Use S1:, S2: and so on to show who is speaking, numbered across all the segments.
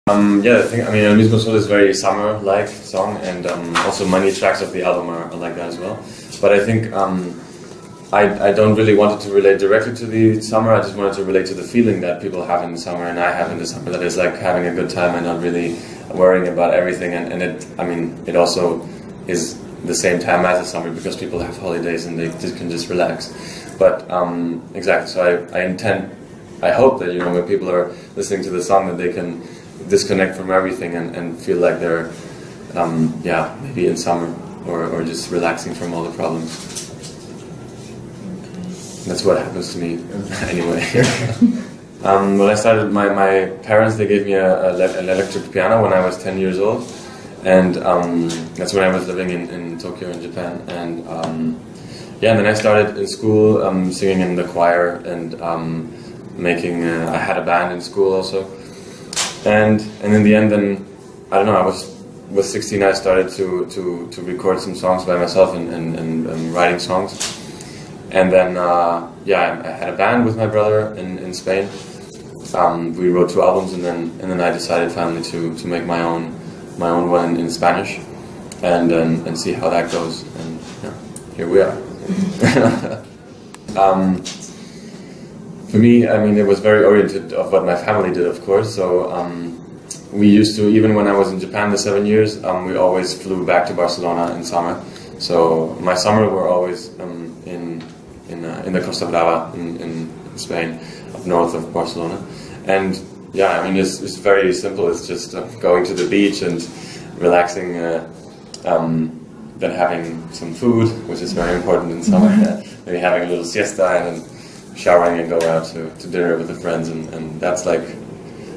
S1: Yeah, I mean, Mismo Sol is very summer-like song, and also many tracks of the album are like that as well. But I think I don't really want it to relate directly to the summer. I just wanted to relate to the feeling that people have in the summer and I have in the summer. That is like having a good time and not really worrying about everything. And it also is the same time as the summer because people have holidays and they can just relax. But exactly. So I hope that when people are listening to the song that they can disconnect from everything and feel like they're maybe in summer or just relaxing from all the problems. That's what happens to me anyway. When I started, my parents, they gave me an electric piano when I was 10 years old, and that's when I was living in Tokyo in Japan. And and then I started in school singing in the choir and making. I had a band in school also. And in the end, then I don't know. I was with 16. I started to record some songs by myself and writing songs. And then I had a band with my brother in Spain. We wrote 2 albums, and then I decided finally to make my own one in Spanish, and see how that goes. And here we are. For me, I mean, it was very oriented of what my family did, of course. So we used to, even when I was in Japan the 7 years, we always flew back to Barcelona in summer. So my summer were always in the Costa Brava in Spain, up north of Barcelona. And yeah, I mean, it's very simple. It's just going to the beach and relaxing, then having some food, which is very important in summer. Maybe having a little siesta and then showering and go out to dinner with the friends, and that's like,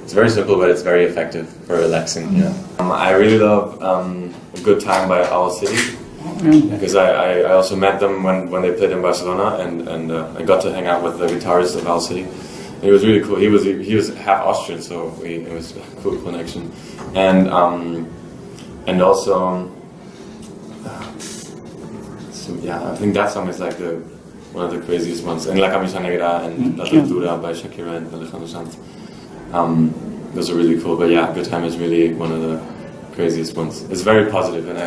S1: it's very simple, but it's very effective for relaxing. Yeah. I really love A Good Time by Owl City, because I also met them when they played in Barcelona, and I got to hang out with the guitarist of Owl City. It was really cool. He was half Austrian, so it was a cool connection. And also I think that song is like one of the craziest ones. And La Camisa Negra and La Tortura by Shakira and Alejandro Sanz. Those are really cool. But yeah, Good Time is really one of the craziest ones. It's very positive, and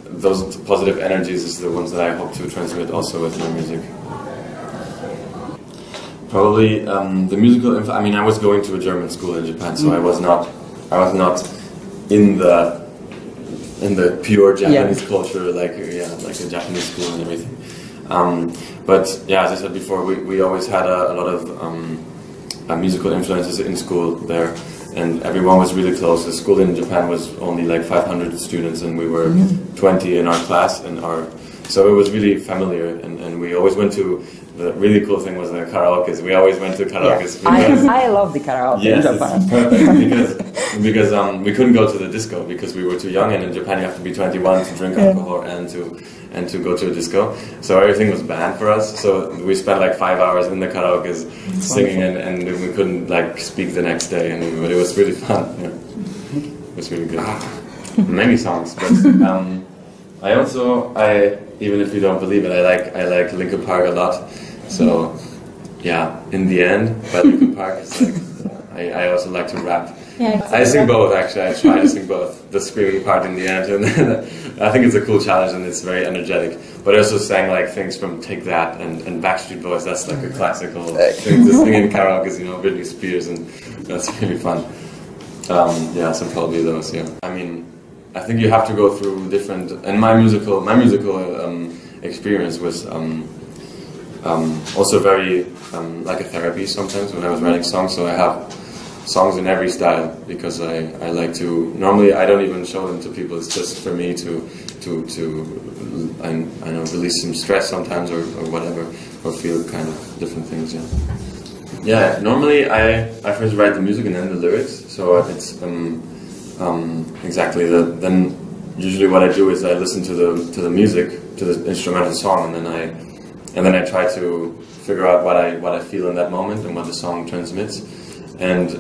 S1: those positive energies is the ones that I hope to transmit also with my music. Probably the musical info. I mean, I was going to a German school in Japan, so I was not in the pure Japanese culture, like a Japanese school and everything. But yeah, as I said before, we always had a lot of musical influences in school there, and everyone was really close. The school in Japan was only like 500 students, and we were 20 in our class, so it was really familiar, and we always went to. The really cool thing was the karaoke. We always went to karaoke.
S2: Yes. I love the karaoke in Japan.
S1: It's perfect because we couldn't go to the disco because we were too young, and in Japan you have to be 21 to drink alcohol and to go to a disco. So everything was banned for us. So we spent like 5 hours in the karaoke singing, and we couldn't like speak the next day. But it was really fun. Yeah. It was really good. Many songs, but I even if you don't believe it, I like Linkin Park a lot. So yeah, In the End by Linkin Park is like I also like to rap.
S2: Yeah,
S1: I sing both actually. I try to sing both, the screaming part in the end, and I think it's a cool challenge and it's very energetic. But I also sang like things from Take That and Backstreet Boys. That's like a classical thing to sing in karaoke, Britney Spears, and that's really fun. So probably those. Yeah, I mean, I think you have to go through different. And my musical experience was also very like a therapy sometimes when I was writing songs. So I have songs in every style because I like to. Normally, I don't even show them to people. It's just for me to I know, release some stress sometimes or whatever, or feel kind of different things. Yeah. Normally, I first write the music and then the lyrics. So it's exactly then usually what I do is I listen to the music, to the instrumental song, and then I try to figure out what I feel in that moment and what the song transmits, and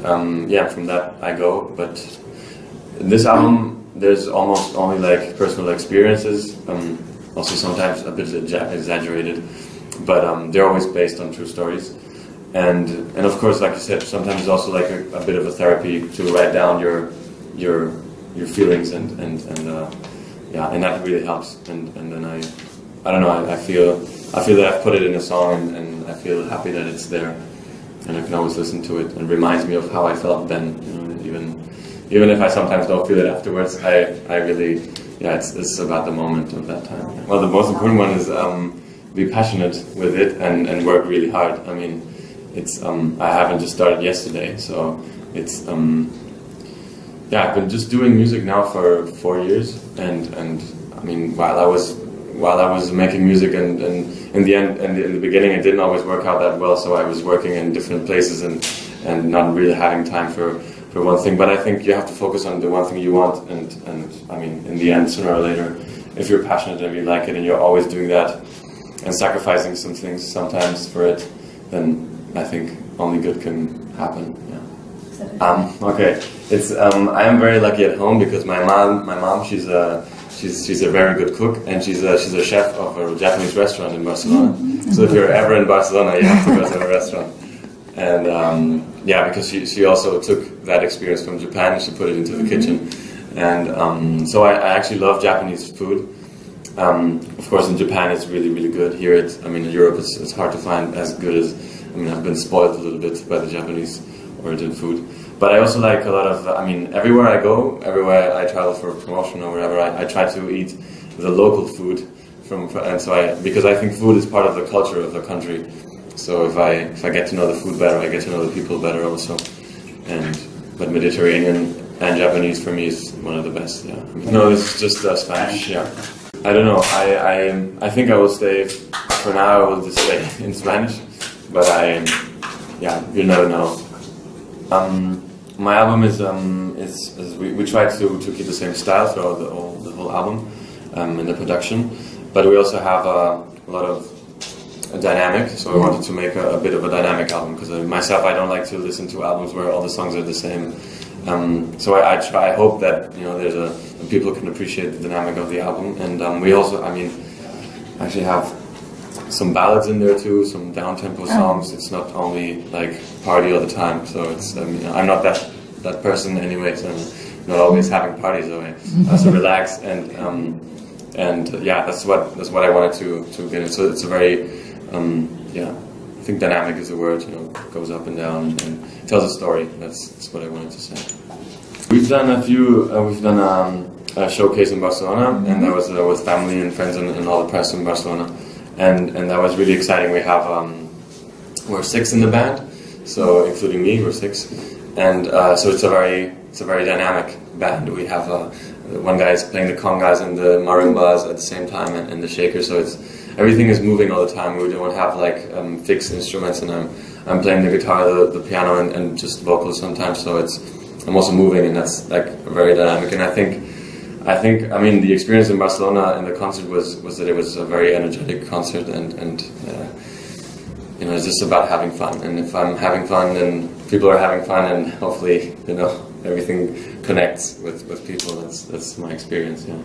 S1: from that I go. But in this album there's almost only like personal experiences, also sometimes a bit exaggerated, but they're always based on true stories. and of course, like you said, sometimes it's also like a bit of a therapy to write down your feelings and yeah, and that really helps. And then I don't know, I feel that I've put it in a song, and I feel happy that it's there, and I can always listen to it, and it reminds me of how I felt then. You know, even if I sometimes don't feel it afterwards, I really, yeah, it's about the moment of that time. Well, the most important one is be passionate with it and work really hard. I mean, it's I haven't just started yesterday, so it's yeah, I've been just doing music now for 4 years, and I mean, while I was making music, and in the end, and in the beginning, it didn't always work out that well. So I was working in different places and not really having time for one thing. But I think you have to focus on the one thing you want, and I mean, in the end, sooner or later, if you're passionate and you like it, and you're always doing that and sacrificing some things sometimes for it, then I think only good can happen. Yeah. Okay, it's I am very lucky at home because my mom she's a very good cook, and she's a chef of a Japanese restaurant in Barcelona. So if you're ever in Barcelona, you have to go to her restaurant. And yeah, because she also took that experience from Japan and she put it into the kitchen. And so I actually love Japanese food. Of course, in Japan it's really good. Here, I mean, in Europe it's hard to find as good as. I mean, I've been spoiled a little bit by the Japanese origin food. But I also like a lot of, I mean, everywhere I go, everywhere I travel for a promotion or wherever, I try to eat the local food and so because I think food is part of the culture of the country. So if I get to know the food better, I get to know the people better also. But Mediterranean and Japanese for me is one of the best. Yeah. No, it's just Spanish. Yeah. I don't know. I think I will stay. For now, I will just stay in Spanish. But yeah, you never know. My album is we try to keep the same style throughout the whole album in the production, but we also have a lot of dynamic. So I wanted to make a bit of a dynamic album because myself I don't like to listen to albums where all the songs are the same. So I hope that people can appreciate the dynamic of the album, and we also actually have some ballads in there too, some down-tempo songs. It's not only like party all the time. So it's I'm not that person anyway. So I'm not always having parties. So I also relax and yeah, that's what I wanted to get. So it's a very yeah, I think dynamic is a word. Goes up and down and tells a story. That's what I wanted to say. We've done we've done a showcase in Barcelona, and that was with family and friends and all the press in Barcelona. And that was really exciting. We have we're 6 in the band, so including me, we're 6, and so it's a very dynamic band. We have one guy is playing the congas and the marimbas at the same time, and the shaker. So everything is moving all the time. We don't have like fixed instruments, and I'm playing the guitar, the piano, and just vocals sometimes. So I'm also moving, and that's like very dynamic. And I think the experience in Barcelona and the concert was that it was a very energetic concert, and it's just about having fun. And if I'm having fun, then people are having fun, and hopefully everything connects with people. That's my experience. Yeah.